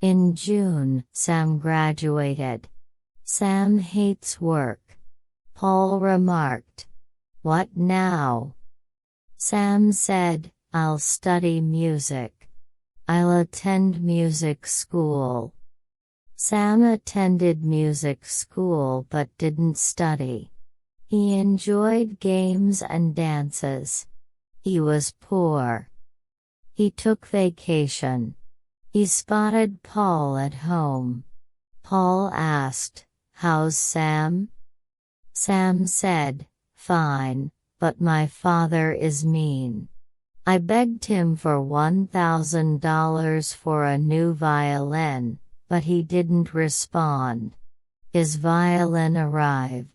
In June, Sam graduated. Sam hates work. Paul remarked. What now? Sam said, I'll study music. I'll attend music school. Sam attended music school but didn't study. He enjoyed games and dances. He was poor. He took vacation. He spotted Paul at home. Paul asked, How's Sam? Sam said, Fine, but my father is mean. I begged him for $1,000 for a new violin, but he didn't respond. His violin arrived.